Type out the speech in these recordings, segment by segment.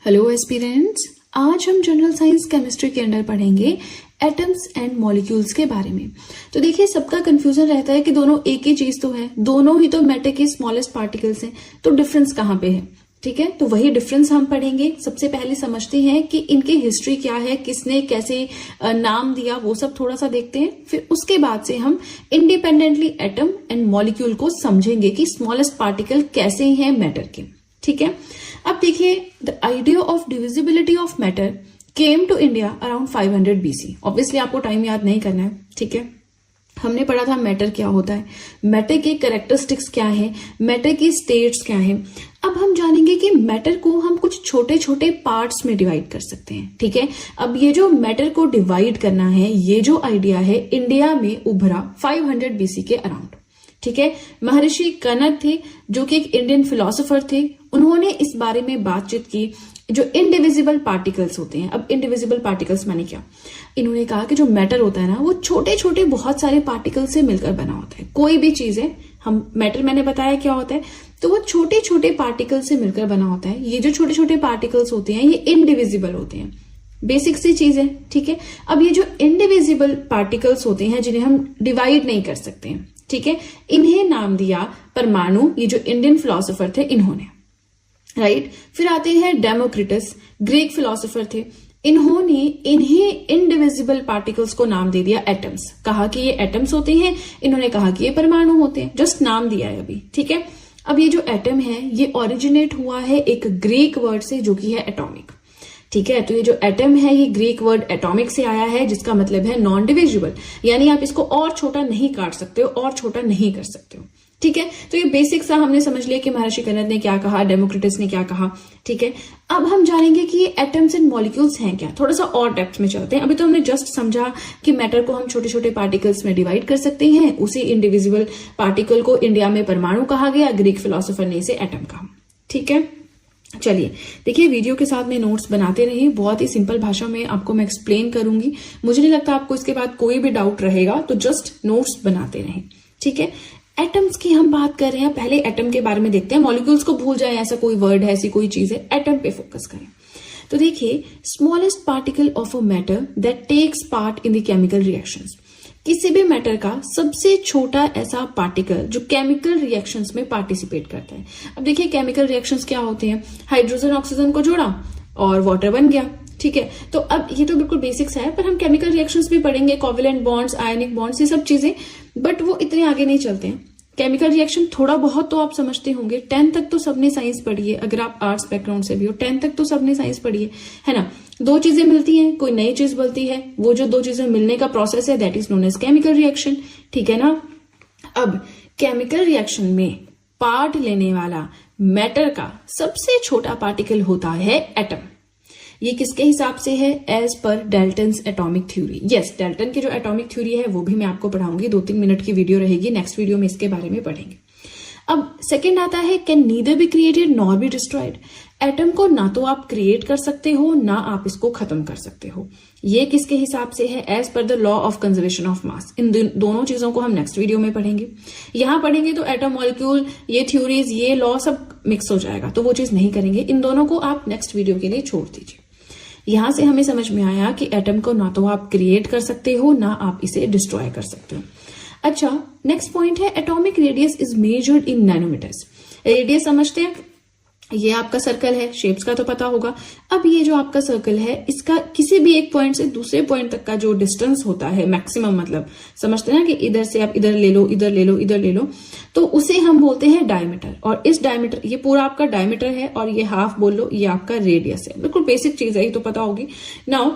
Hello aspirants, आज हम general science chemistry के अंडर पढ़ेंगे एटम्स एंड मॉलिक्यूल्स के बारे में। तो देखिए, सबका कंफ्यूजन रहता है कि दोनों एक ही चीज तो है, दोनों ही तो मैटर के स्मॉलेस्ट पार्टिकल्स हैं, तो डिफरेंस कहाँ पे है। ठीक है, तो वही डिफरेंस हम पढ़ेंगे। सबसे पहले समझते हैं कि इनकी हिस्ट्री क्या है, किसने कैसे नाम दिया, वो सब थोड़ा सा देखते हैं। फिर उसके बाद से हम इंडिपेंडेंटली एटम एंड मॉलिक्यूल को समझेंगे कि स्मॉलेस्ट पार्टिकल कैसे हैं मैटर के। ठीक है, अब देखिए, the idea of divisibility of matter came to India around 500 BC। Obviously आपको टाइम याद नहीं करना है। ठीक है, हमने पढ़ा था मैटर क्या होता है, मैटर के कैरेक्टरिस्टिक्स क्या है, मैटर की स्टेट्स क्या है। अब हम जानेंगे कि मैटर को हम कुछ छोटे छोटे पार्ट्स में डिवाइड कर सकते हैं। ठीक है, अब ये जो मैटर को डिवाइड करना है, ये जो आइडिया है, इंडिया में उभरा 500 BC के अराउंड। ठीक है, महर्षि कनद थे जो कि एक इंडियन फिलोसोफर थे। उन्होंने इस बारे में बातचीत की, जो इनडिविजिबल पार्टिकल्स होते हैं। अब इनडिविजिबल पार्टिकल्स माने क्या, इन्होंने कहा कि जो मैटर होता है ना, वो छोटे छोटे बहुत सारे पार्टिकल से मिलकर बना होता है। कोई भी चीज है, हम मैटर मैंने बताया क्या होता है, तो वो छोटे छोटे पार्टिकल से मिलकर बना होता है। ये जो छोटे छोटे पार्टिकल्स होते हैं, ये इनडिविजिबल होते हैं। बेसिक सी चीज है। ठीक है, अब ये जो इनडिविजिबल पार्टिकल्स होते हैं, जिन्हें हम डिवाइड नहीं कर सकते हैं, ठीक है, इन्हें नाम दिया परमाणु। ये जो इंडियन फिलोसोफर थे इन्होंने, राइट। फिर आते हैं डेमोक्रिटस, ग्रीक फिलोसोफर थे। इन्होंने इन्हें इनडिविजिबल पार्टिकल्स को नाम दे दिया एटम्स। कहा कि ये एटम्स होते हैं, इन्होंने कहा कि ये परमाणु होते हैं, जस्ट नाम दिया है अभी। ठीक है, अब ये जो एटम है, ये ओरिजिनेट हुआ है एक ग्रीक वर्ड से, जो कि है एटॉमिक। ठीक है, तो ये जो एटम है, ये ग्रीक वर्ड एटॉमिक से आया है, जिसका मतलब है नॉन डिविजिबल, यानी आप इसको और छोटा नहीं काट सकते हो, और छोटा नहीं कर सकते हो। ठीक है, तो ये बेसिक सा हमने समझ लिया कि महर्षि कनद ने क्या कहा, डेमोक्रिटस ने क्या कहा। ठीक है, अब हम जानेंगे कि ये एटम्स एंड मॉलिक्यूल्स हैं क्या। थोड़ा सा और डेप्थ में चलते हैं। अभी तो हमने जस्ट समझा कि मैटर को हम छोटे छोटे पार्टिकल्स में डिवाइड कर सकते हैं। उसी इंडिविजिबल पार्टिकल को इंडिया में परमाणु कहा गया, ग्रीक फिलोसोफर ने इसे एटम कहा। ठीक है, चलिए देखिए, वीडियो के साथ में नोट्स बनाते रहिए। बहुत ही सिंपल भाषा में आपको मैं एक्सप्लेन करूंगी। मुझे नहीं लगता आपको इसके बाद कोई भी डाउट रहेगा, तो जस्ट नोट्स बनाते रहें। ठीक है, एटम्स की हम बात कर रहे हैं, पहले एटम के बारे में देखते हैं। मॉलिक्यूल्स को भूल जाए, ऐसा कोई वर्ड है, ऐसी कोई चीज है, एटम पे फोकस करें। तो देखिए, smallest particle of a matter that takes part in the chemical reactions. किसी भी मैटर का सबसे छोटा ऐसा पार्टिकल जो केमिकल रिएक्शंस में पार्टिसिपेट करता है। अब देखिए, केमिकल रिएक्शंस क्या होते हैं, हाइड्रोजन ऑक्सीजन को जोड़ा और वाटर बन गया। ठीक है, तो अब ये तो बिल्कुल बेसिक्स है, पर हम केमिकल रिएक्शंस भी पढ़ेंगे, कोवेलेंट बॉन्ड्स, आयनिक बॉन्ड्स, ये सब चीजें, बट वो इतने आगे नहीं चलते हैं। केमिकल रिएक्शन थोड़ा बहुत तो आप समझते होंगे, 10 तक तो सबने साइंस पढ़ी है। अगर आप आर्ट्स बैकग्राउंड से भी हो, 10 तक तो सबने साइंस पढ़ी है ना। दो चीजें मिलती हैं, कोई नई चीज बनती है, वो जो दो चीजें मिलने का प्रोसेस है, that is known as chemical reaction. ठीक है ना। अब केमिकल रिएक्शन में पार्ट लेने वाला मैटर का सबसे छोटा पार्टिकल होता है एटम। ये किसके हिसाब से है, as per Dalton's atomic theory. Yes, Dalton की जो एटॉमिक थ्योरी है वो भी मैं आपको पढ़ाऊंगी, 2-3 मिनट की वीडियो रहेगी, नेक्स्ट वीडियो में इसके बारे में पढ़ेंगे। अब सेकंड आता है, can neither be created nor be destroyed. Atom को ना तो आप क्रिएट कर सकते हो, ना आप इसको खत्म कर सकते हो। ये किसके हिसाब से है, as per the law of conservation of mass. इन दोनों चीजों को हम नेक्स्ट वीडियो में पढ़ेंगे। यहां पढ़ेंगे तो एटम, मॉलिक्यूल, ये थ्योरीज, ये लॉ सब मिक्स हो जाएगा, तो वो चीज नहीं करेंगे। इन दोनों को आप नेक्स्ट वीडियो के लिए छोड़ दीजिए। यहां से हमें समझ में आया कि एटम को ना तो आप क्रिएट कर सकते हो, ना आप इसे डिस्ट्रॉय कर सकते हो। अच्छा, नेक्स्ट पॉइंट है, atomic radius is measured in nanometres. Radius समझते हैं, ये आपका सर्कल है, शेप्स का तो पता होगा। अब ये जो आपका सर्कल है, इसका किसी भी एक पॉइंट से दूसरे पॉइंट तक का जो डिस्टेंस होता है मैक्सिमम, मतलब समझते हैं ना कि इधर से आप इधर ले लो, इधर ले लो, इधर ले लो, तो उसे हम बोलते हैं डायमीटर। और इस डायमीटर, ये पूरा आपका डायमीटर है, और ये हाफ बोल लो, ये आपका रेडियस है। बिल्कुल बेसिक चीज है, ये तो पता होगी। नाउ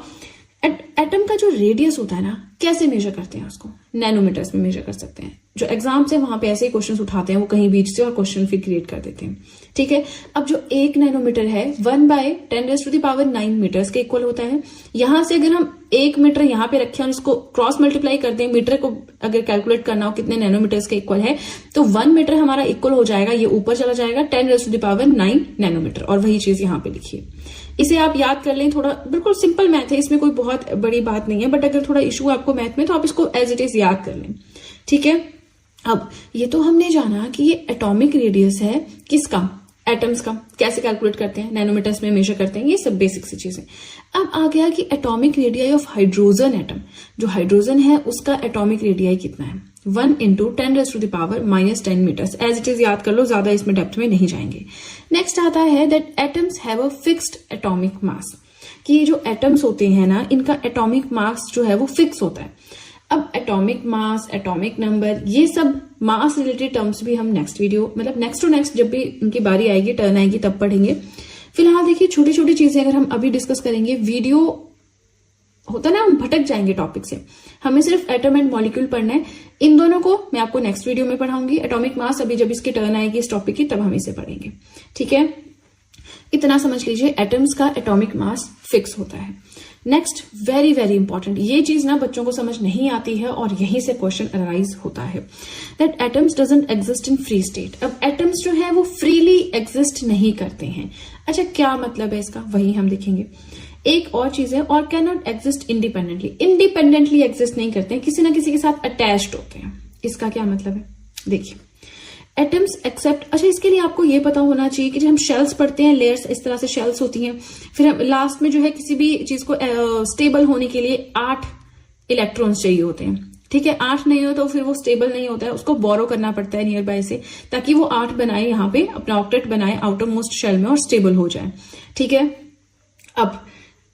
एटम का जो रेडियस होता है ना, कैसे मेजर करते हैं उसको, नैनोमीटर्स में मेजर कर सकते हैं। जो एग्जाम से वहां पे ऐसे ही क्वेश्चन उठाते हैं, वो कहीं बीच से और क्वेश्चन फिर क्रिएट कर देते हैं। ठीक है, अब जो 1 नैनोमीटर है 1/10⁹ मीटर्स के इक्वल होता है। यहां से अगर हम 1 मीटर यहाँ पे रखें और इसको क्रॉस मल्टीप्लाई करते हैं, मीटर को अगर कैलकुलेट करना हो कितने नैनोमीटर्स के इक्वल है, तो 1 मीटर हमारा इक्वल हो जाएगा, ये ऊपर चला जाएगा 10⁹ नैनोमीटर। और वही चीज यहाँ पे लिखिए, इसे आप याद कर लें। थोड़ा बिल्कुल सिंपल मैथ है, इसमें कोई बहुत बड़ी बात नहीं है, बट अगर थोड़ा इशू आपको मैथ में, तो आप इसको एज इट इज याद कर लें। ठीक है, अब ये तो हमने जाना कि ये एटॉमिक रेडियस है किसका, एटम्स का कैसे कैलकुलेट करते हैं, नैनोमीटर्स में मेजर करते हैं, ये सब बेसिक सी चीजें। अब आ गया कि atomic radii of hydrogen atom, जो हाइड्रोजन है उसका एटॉमिक रेडियाई कितना है, 1 × 10⁻⁻10 मीटर्स। एज इट इज याद कर लो, ज्यादा इसमें डेप्थ में नहीं जाएंगे। नेक्स्ट आता है that atoms have a fixed atomic mass, कि ये जो एटम्स होते हैं ना, इनका एटॉमिक मास जो है वो फिक्स होता है। अब एटॉमिक मास, एटॉमिक नंबर, ये सब मास रिलेटेड टर्म्स भी हम नेक्स्ट वीडियो, मतलब नेक्स्ट टू नेक्स्ट जब भी इनकी बारी आएगी, टर्न आएगी, तब पढ़ेंगे। फिलहाल देखिए छोटी छोटी चीजें अगर हम अभी डिस्कस करेंगे, वीडियो होता ना हम भटक जाएंगे टॉपिक से। हमें सिर्फ एटम एंड मॉलिक्यूल पढ़ना है। इन दोनों को मैं आपको नेक्स्ट वीडियो में पढ़ाऊंगी। एटॉमिक मास अभी जब इसकी टर्न आएगी इस टॉपिक की, तब हम इसे पढ़ेंगे। ठीक है, इतना समझ लीजिए, एटम्स का एटॉमिक मास फिक्स होता है। नेक्स्ट, वेरी वेरी इंपॉर्टेंट, ये चीज ना बच्चों को समझ नहीं आती है और यहीं से क्वेश्चन अराइज होता है, that atoms doesn't exist in free state. अब एटम्स जो है वो फ्रीली एग्जिस्ट नहीं करते हैं। अच्छा, क्या मतलब है इसका, वही हम देखेंगे। एक और चीज है, और can not exist independently. Independently exist नहीं करते हैं, किसी ना किसी के साथ अटैच्ड होते हैं। इसका क्या मतलब है, देखिए, एटम्स एक्सेप्ट, अच्छा इसके लिए आपको ये पता होना चाहिए कि जब हम शेल्स पढ़ते हैं, लेयर्स इस तरह से शेल्स होती हैं, फिर हम लास्ट में जो है किसी भी चीज को स्टेबल होने के लिए 8 इलेक्ट्रॉन्स चाहिए होते हैं। ठीक है, 8 नहीं हो तो फिर वो स्टेबल नहीं होता है, उसको बोरो करना पड़ता है नियर बाय से, ताकि वो 8 बनाए, यहाँ पे अपना ऑक्टेट बनाए आउटर मोस्ट शेल में और स्टेबल हो जाए। ठीक है, अब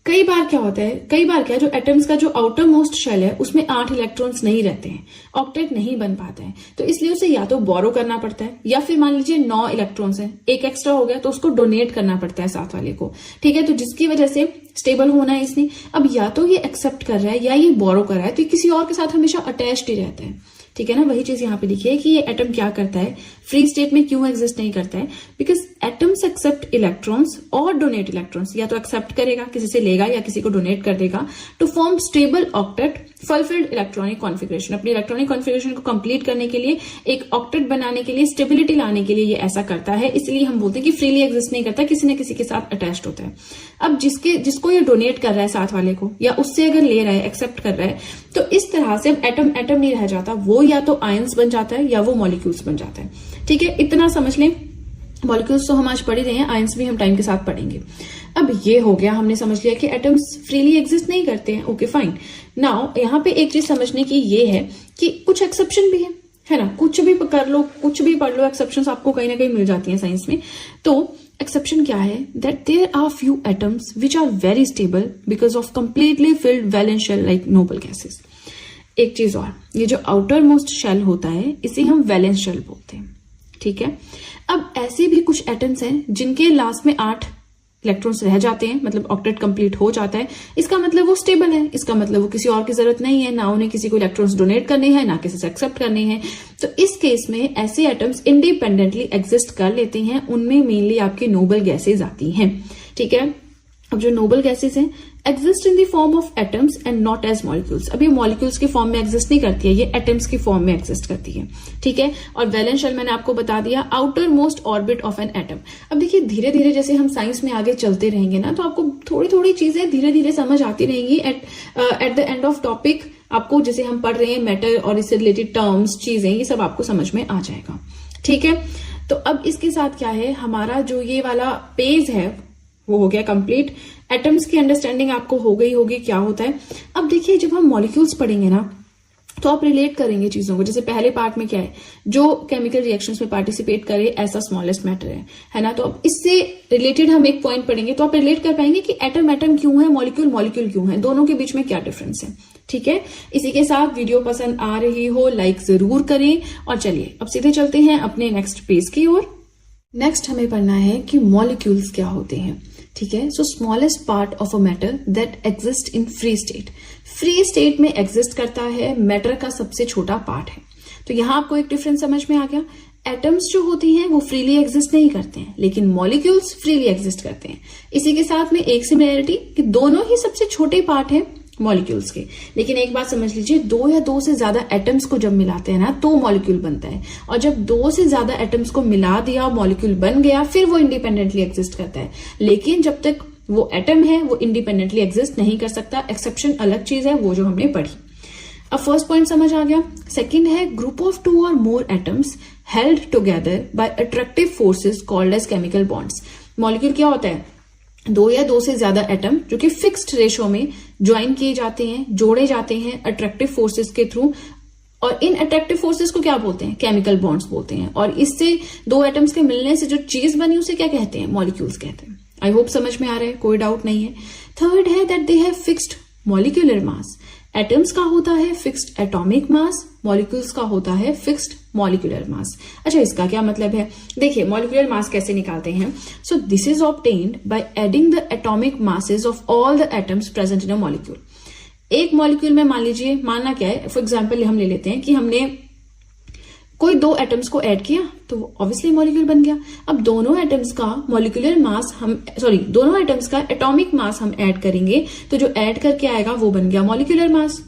कई बार क्या होता है, कई बार क्या, जो एटम्स का जो आउटर मोस्ट शेल है उसमें 8 इलेक्ट्रॉन्स नहीं रहते हैं, ऑक्टेट नहीं बन पाता है, तो इसलिए उसे या तो बोरो करना पड़ता है, या फिर मान लीजिए 9 इलेक्ट्रॉन्स हैं, एक एक्स्ट्रा हो गया तो उसको डोनेट करना पड़ता है साथ वाले को। ठीक है, तो जिसकी वजह से स्टेबल होना है इसने। अब या तो ये एक्सेप्ट कर रहा है या ये बोरो कर रहा है, तो किसी और के साथ हमेशा अटैच्ड ही रहता है। ठीक है ना, वही चीज यहाँ पे लिखी है कि ये एटम क्या करता है, फ्री स्टेट में क्यों एग्जिस्ट नहीं करता है, बिकॉज एटम्स एक्सेप्ट इलेक्ट्रॉन्स और डोनेट इलेक्ट्रॉन्स, या तो एक्सेप्ट करेगा, किसी से लेगा या किसी को डोनेट कर देगा, to form stable octet fulfilled electronic configuration. अपनी इलेक्ट्रॉनिक कॉन्फ़िगरेशन को कंप्लीट करने के लिए, एक ऑक्टेट बनाने के लिए, स्टेबिलिटी लाने के लिए ये ऐसा करता है। इसलिए हम बोलते हैं कि फ्रीली एग्जिस्ट नहीं करता, किसी न किसी के साथ अटैच्ड होता है। अब जिसको ये डोनेट कर रहा है साथ वाले को, या उससे अगर ले रहा है, एक्सेप्ट कर रहा है, तो इस तरह से अब एटम एटम नहीं रह जाता, वो या तो आयंस बन जाता है या वो मॉलिक्यूल्स बन जाता है। ठीक है, इतना समझ लें। मॉलिक्यूल्स तो हम आज पढ़ ही रहे हैं, आयंस भी हम टाइम के साथ पढ़ेंगे। अब ये हो गया, हमने समझ लिया कि एटम्स फ्रीली एग्जिस्ट नहीं करते हैं। Okay fine. नाउ यहाँ पे एक चीज समझने की ये है कि कुछ एक्सेप्शन भी है ना, कुछ भी कर लो, कुछ भी पढ़ लो, एक्सेप्शंस आपको कहीं ना कहीं मिल जाती हैं साइंस में। तो एक्सेप्शन क्या है, that there are few atoms which are very stable because of completely filled valence shell like noble gases. एक चीज और, ये जो आउटर मोस्ट शेल होता है इसे हम वैलेंस शेल बोलते हैं। ठीक है, अब ऐसे भी कुछ एटम्स हैं जिनके लास्ट में 8 इलेक्ट्रॉन्स रह जाते हैं, मतलब ऑक्टेट कंप्लीट हो जाता है। इसका मतलब वो स्टेबल है, इसका मतलब वो किसी और की जरूरत नहीं है, ना उन्हें किसी को इलेक्ट्रॉन्स डोनेट करने हैं, ना किसी से एक्सेप्ट करने हैं। तो इस केस में ऐसे एटम्स इंडिपेंडेंटली एग्जिस्ट कर लेते हैं, उनमें मेनली आपके नोबल गैसेज आती हैं। ठीक है, अब जो नोबल गैसेज हैं exist in the form of atoms and not as molecules. अब ये मॉलिक्यूल्स की फॉर्म में एग्जिस्ट नहीं करती है, ये एटम्स की फॉर्म में एग्जिस्ट करती है। ठीक है, और वैलेंस शेल मैंने आपको बता दिया, outer most orbit of an atom. अब देखिए धीरे धीरे जैसे हम साइंस में आगे चलते रहेंगे ना, तो आपको थोड़ी थोड़ी चीजें धीरे धीरे समझ आती रहेंगी। At the end of topic आपको जैसे हम पढ़ रहे हैं मैटर और इससे रिलेटेड टर्म्स, चीजें, ये सब आपको समझ में आ जाएगा। ठीक है, तो अब इसके साथ क्या है, हमारा जो ये वाला पेज है वो हो गया कंप्लीट। एटम्स की अंडरस्टैंडिंग आपको हो गई होगी क्या होता है। अब देखिए जब हम मॉलिक्यूल्स पढ़ेंगे ना, तो आप रिलेट करेंगे चीजों को। जैसे पहले पार्ट में क्या है, जो केमिकल रिएक्शंस में पार्टिसिपेट करे ऐसा स्मॉलेस्ट मैटर है ना। तो अब इससे रिलेटेड हम एक पॉइंट पढ़ेंगे तो आप रिलेट कर पाएंगे कि एटम एटम क्यों है, मॉलिक्यूल मॉलिक्यूल क्यों है, दोनों के बीच में क्या डिफरेंस है। ठीक है, इसी के साथ वीडियो पसंद आ रही हो लाइक जरूर करें, और चलिए अब सीधे चलते हैं अपने नेक्स्ट पेज की ओर। नेक्स्ट हमें पढ़ना है कि मॉलिक्यूल्स क्या होते हैं। ठीक है, सो smallest part of a matter that exist in free state. Free state में एग्जिस्ट करता है, मैटर का सबसे छोटा पार्ट है। तो यहां आपको एक डिफरेंस समझ में आ गया। एटम्स जो होती हैं वो फ्रीली एग्जिस्ट नहीं करते हैं, लेकिन मॉलिक्यूल्स फ्रीली एग्जिस्ट करते हैं। इसी के साथ में एक सिमिलरिटी कि दोनों ही सबसे छोटे पार्ट है मॉलिक्यूल्स के। लेकिन एक बात समझ लीजिए, 2 या 2 से ज्यादा एटम्स को जब मिलाते हैं ना तो मॉलिक्यूल बनता है, और जब 2 से ज्यादा एटम्स को मिला दिया मॉलिक्यूल बन गया, फिर वो इंडिपेंडेंटली एग्जिस्ट करता है। लेकिन जब तक वो एटम है वो इंडिपेंडेंटली एग्जिस्ट नहीं कर सकता। एक्सेप्शन अलग चीज है, वो जो हमने पढ़ी। अब फर्स्ट पॉइंट समझ आ गया। सेकंड है ग्रुप ऑफ 2 और मोर atoms held together by attractive forces called as chemical bonds. Molecule क्या होता है? दो या दो से ज्यादा एटम जो कि फिक्स्ड रेशो में ज्वाइन किए जाते हैं, जोड़े जाते हैं अट्रैक्टिव फोर्सेस के थ्रू, और इन अट्रैक्टिव फोर्सेस को क्या बोलते हैं? केमिकल बॉन्ड्स बोलते हैं। और इससे दो एटम्स के मिलने से जो चीज बनी उसे क्या कहते हैं? मॉलिक्यूल्स कहते हैं। आई होप समझ में आ रहा है, कोई डाउट नहीं है। थर्ड है that they have fixed molecular mass. Atoms का होता है फिक्स्ड एटॉमिक मास, मॉलिक्यूल्स का होता है फिक्स्ड मॉलिक्यूलर मास। अच्छा, इसका क्या मतलब है? देखिए मॉलिक्यूलर मास कैसे निकालते हैं। So this is obtained by adding the atomic masses of all the atoms present in a molecule. एक मॉलिक्यूल में मान लीजिए, मानना क्या है, फॉर एग्जाम्पल हम ले लेते हैं कि हमने कोई दो एटम्स को ऐड किया तो ऑब्वियसली मॉलिक्यूल बन गया। अब दोनों एटम्स का मॉलिक्यूलर मास दोनों एटम्स का एटॉमिक मास हम ऐड करेंगे तो जो ऐड करके आएगा वो बन गया मॉलिक्यूलर मास।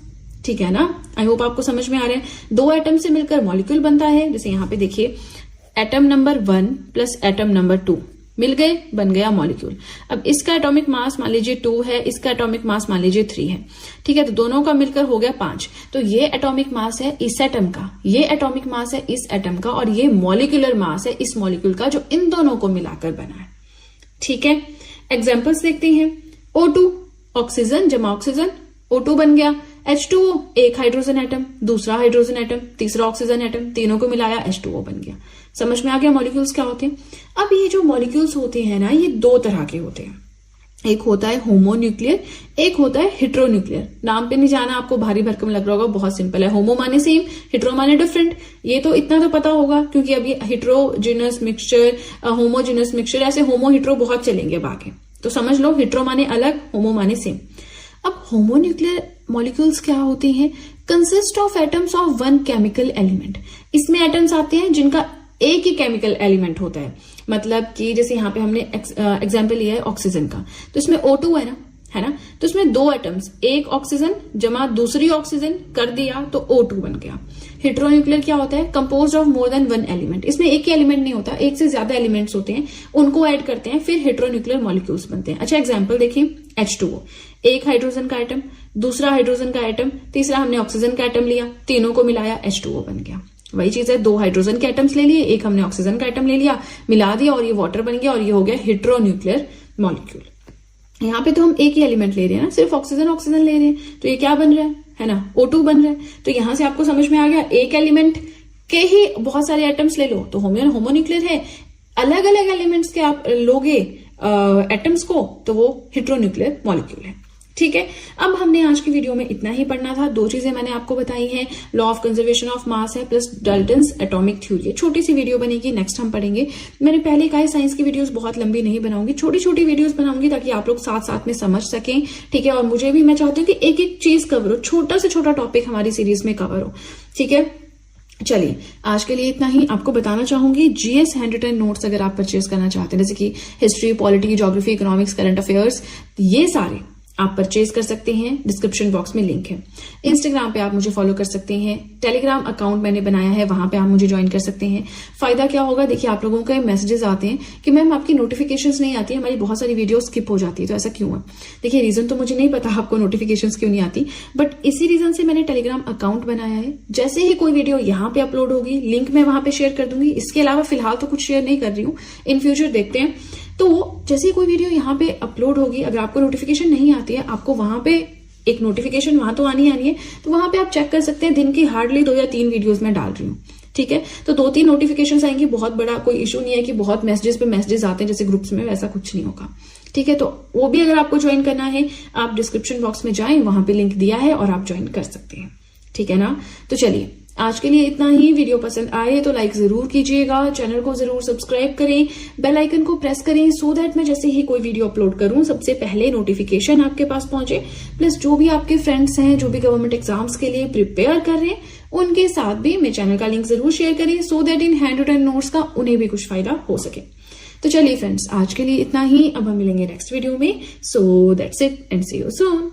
ठीक है ना? आई होप आपको समझ में आ रहा है। दो एटम से मिलकर मॉलिक्यूल बनता है। जैसे यहां पे देखिए, atom number 1 plus atom number 2 मिल गए, बन गया मॉलिक्यूल। अब इसका एटॉमिक मास मान लीजिए 2 है, इसका एटॉमिक मास मान लीजिए 3 है। ठीक है, तो दोनों का मिलकर हो गया 5। तो ये एटॉमिक मास है इस एटम का, ये एटॉमिक मास है इस एटम का, और ये मॉलिक्यूलर मास है इस मॉलिक्यूल का जो इन दोनों को मिलाकर बना है। ठीक है, एग्जाम्पल्स देखते हैं। O2 ऑक्सीजन जमा ऑक्सीजन, O2 बन गया। H2O एक हाइड्रोजन एटम, दूसरा हाइड्रोजन एटम, तीसरा ऑक्सीजन एटम, तीनों को मिलाया H2O बन गया। समझ में आ गया मॉलिक्यूल्स क्या होते हैं। अब ये जो मॉलिक्यूल्स होते हैं ना, ये दो तरह के होते हैं। एक होता है होमोन्यूक्लियर, एक होता है हेट्रोन्यूक्लियर। नाम पे नहीं जाना, आपको भारी भरकम लग रहा होगा, बहुत सिंपल है। होमो माने सेम, हेट्रो माने डिफरेंट। ये तो इतना तो पता होगा क्योंकि अभी हेट्रोजिनस मिक्सचर, होमोजिनस मिक्सचर, ऐसे होमो हेट्रो बहुत चलेंगे अब आगे। तो समझ लो, हेट्रो माने अलग, होमो माने सेम। अब होमोन्यूक्लियर मॉलिक्यूल्स क्या होते हैं? Consist of atoms of one chemical element. इसमें एटम्स आते हैं जिनका एक ही केमिकल एलिमेंट होता है। मतलब कि जैसे यहाँ पे हमने एग्जाम्पल लिया है ऑक्सीजन का, तो इसमें O2 है ना, तो इसमें दो एटम्स, एक ऑक्सीजन जमा दूसरी ऑक्सीजन कर दिया तो O2 बन गया। हेट्रोन्यूक्लियर क्या होता है? Composed of more than one element. इसमें एक ही एलिमेंट नहीं होता, एक से ज्यादा एलिमेंट्स होते हैं, उनको ऐड करते हैं, फिर हेट्रोन्यूक्लियर मॉलिक्यूल्स बनते हैं। अच्छा, एग्जाम्पल देखिए, H2O एक हाइड्रोजन का एटम, दूसरा हाइड्रोजन का एटम, तीसरा हमने ऑक्सीजन का एटम लिया, तीनों को मिलाया H2O बन गया। वही चीज है, दो हाइड्रोजन के एटम्स ले लिए, एक हमने ऑक्सीजन का एटम ले लिया, मिला दिया और ये वाटर बन गया, और ये हो गया हेट्रोन्यूक्लियर मॉलिक्यूल। यहाँ पे तो हम एक ही एलिमेंट ले रहे हैं ना, सिर्फ ऑक्सीजन ऑक्सीजन ले रहे हैं, तो ये क्या बन रहा है ना, O2 बन रहा है। तो यहां से आपको समझ में आ गया, एक एलिमेंट के ही बहुत सारे एटम्स ले लो तो होमोन्यूक्लियर है, अलग अलग एलिमेंट्स के आप लोगे एटम्स को तो वो हेट्रोन्यूक्लियर मॉलिक्यूल है। ठीक है, अब हमने आज की वीडियो में इतना ही पढ़ना था। दो चीजें मैंने आपको बताई हैं, लॉ ऑफ कंजर्वेशन ऑफ मास है प्लस डाल्टन्स एटॉमिक थ्योरी। छोटी सी वीडियो बनेगी, नेक्स्ट हम पढ़ेंगे। मैंने पहले कहा है साइंस की वीडियोस बहुत लंबी नहीं बनाऊंगी, छोटी छोटी वीडियोस बनाऊंगी ताकि आप लोग साथ साथ में समझ सकें। ठीक है, और मुझे भी, मैं चाहती हूँ कि एक एक चीज कवर हो, छोटा से छोटा टॉपिक हमारी सीरीज में कवर हो। ठीक है, चलिए आज के लिए इतना ही। आपको बताना चाहूंगी, जीएस हैंड रिटन नोट्स अगर आप परचेज करना चाहते हैं, जैसे कि history, polity, geography, economics, current affairs, ये सारे आप परचेज कर सकते हैं। डिस्क्रिप्शन बॉक्स में लिंक है। इंस्टाग्राम पे आप मुझे फॉलो कर सकते हैं, टेलीग्राम अकाउंट मैंने बनाया है, वहां पे आप मुझे ज्वाइन कर सकते हैं। फायदा क्या होगा, देखिए आप लोगों के मैसेजेस आते हैं कि मैम आपकी नोटिफिकेशंस नहीं आती, हमारी बहुत सारी वीडियो स्किप हो जाती है, तो ऐसा क्यों है? देखिए रीजन तो मुझे नहीं पता आपको नोटिफिकेशंस क्यों नहीं आती, बट इसी रीजन से मैंने टेलीग्राम अकाउंट बनाया है। जैसे ही कोई वीडियो यहाँ पे अपलोड होगी, लिंक मैं वहां पे शेयर कर दूंगी। इसके अलावा फिलहाल तो कुछ शेयर नहीं कर रही हूँ, इन फ्यूचर देखते हैं। तो जैसे ही कोई वीडियो यहाँ पे अपलोड होगी, अगर आपको नोटिफिकेशन नहीं आती है, आपको वहां पे एक नोटिफिकेशन वहां तो आनी है, तो वहां पे आप चेक कर सकते हैं। दिन की हार्डली 2 या 3 वीडियोस में डाल रही हूँ। ठीक है, तो 2-3 नोटिफिकेशन आएंगी, बहुत बड़ा कोई इशू नहीं है कि बहुत मैसेजेस पे मैसेजेस आते हैं जैसे ग्रुप्स में, वैसा कुछ नहीं होगा। ठीक है, तो वो भी अगर आपको ज्वाइन करना है, आप डिस्क्रिप्शन बॉक्स में जाएं, वहां पे लिंक दिया है और आप ज्वाइन कर सकते हैं। ठीक है ना, तो चलिए आज के लिए इतना ही। वीडियो पसंद आए तो लाइक जरूर कीजिएगा, चैनल को जरूर सब्सक्राइब करें, बेल आइकन को प्रेस करें, सो दैट मैं जैसे ही कोई वीडियो अपलोड करूं सबसे पहले नोटिफिकेशन आपके पास पहुंचे। प्लस जो भी आपके फ्रेंड्स हैं, जो भी गवर्नमेंट एग्जाम्स के लिए प्रिपेयर कर रहे हैं, उनके साथ भी मेरे चैनल का लिंक जरूर शेयर करें, so that in handwritten notes का उन्हें भी कुछ फायदा हो सके। तो चलिए फ्रेंड्स, आज के लिए इतना ही। अब हम मिलेंगे नेक्स्ट वीडियो में। So that's it and see you soon.